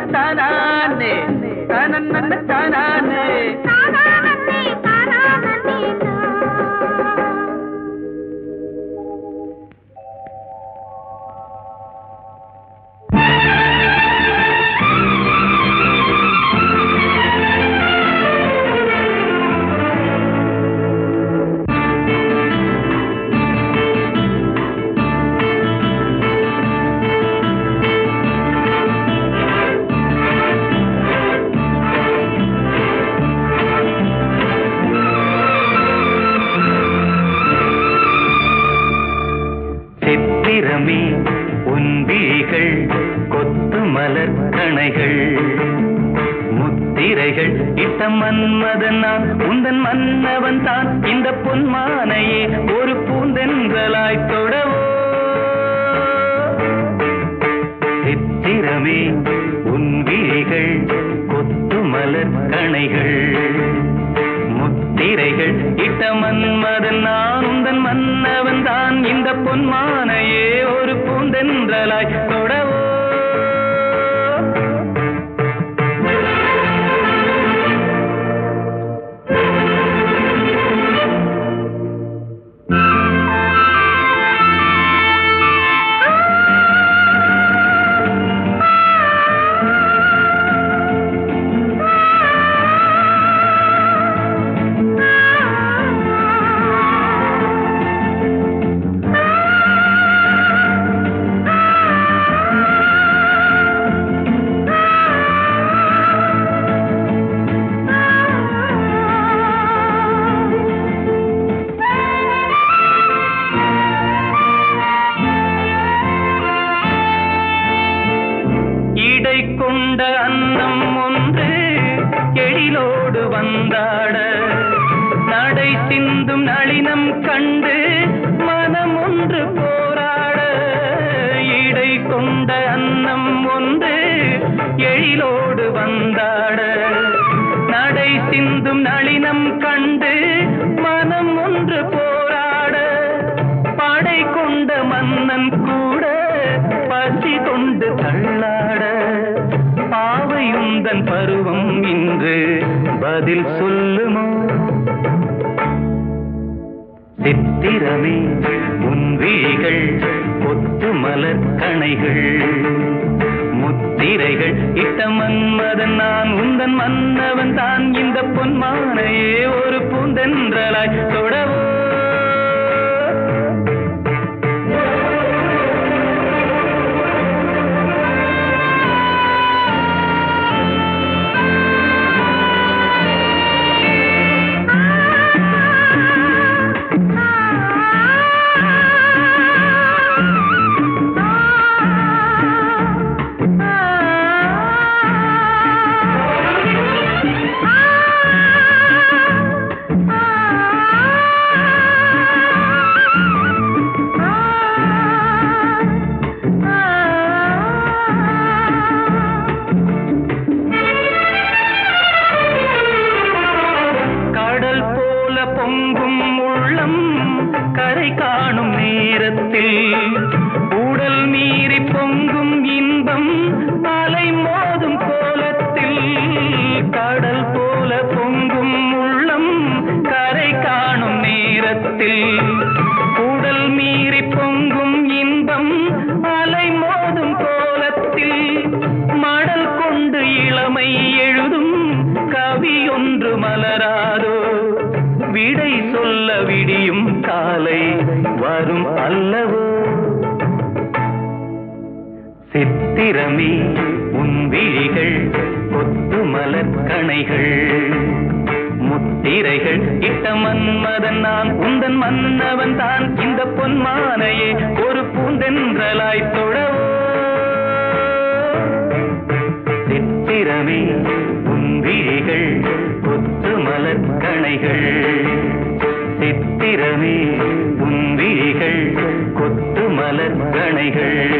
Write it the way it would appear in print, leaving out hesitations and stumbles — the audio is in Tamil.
தானே தானே தானே உன்விழிகள் கொத்து மலர் கணைகள் முத்திரைகள் இட்ட மன்மதன் நான் உந்தன் மன்னவன் தான் இந்த பொன்மானையே ஒரு பூந்தென்றலாய் தொடவோ சித்திரமே உன்விழிகள் கொத்து மலர் கணைகள் முத்திரைகள் இட்ட மன்மதன் நான் உந்தன் மன்னவன் தான் இந்த பொன்மானையே ஒரு பூந்தென்றலாய் தொடவோ கொண்ட அன்னம் ஒன்று எழிலோடு வந்தாட நடை சிந்தும் நளினம் கண்டு மனம் ஒன்று போராட இடை கொண்ட அன்னம் ஒன்று எழிலோடு வந்தாட நடை சிந்தும் நளினம் கண்டு மனம் ஒன்று போராட படை கொண்ட மன்னன் கூட பசி கொண்டு தள்ளாட பாவையுந்தன் பருவம் இன்று பதில் சொல்லுமோ சித்திரமே உன்விழிகள் கொத்து மலர் கணைகள் முத்திரைகள் இட்ட மன்மதன் நான் உந்தன் மன்னவன் தான் இந்த பொன்மானையே ஒரு பூந்தென்றலாய் தொடவோ பொங்கும் உள்ளம் கரை காணும் நேரத்தில் உடல் மீறி பொங்கும் இன்பம் அலை மோதும் கோலத்தில் கடல் போல பொங்கும் உள்ளம் கரை காணும் நேரத்தில் உடல் மீறி பொங்கும் இன்பம் அலை மோதும் கோலத்தில் மடல் கொண்டு இளமை எழுதும் கவி ஒன்று மலராதோ விடை சொல்ல விடியும் காலை வரும் அல்லவோ சித்திரமே உன்விழிகள் கொத்து மலர் கணைகள் முத்திரைகள் இட்ட மன்மதன் நான் உந்தன் மன்னவன் தான் இந்த பொன்மானையே ஒரு பூந்தென்றலாய் தொடவோ சித்திரமே உன்விழிகள் கொத்து மலர் கணைகள் சித்திரமே உன்விழிகள் கொத்து மலர் கணைகள்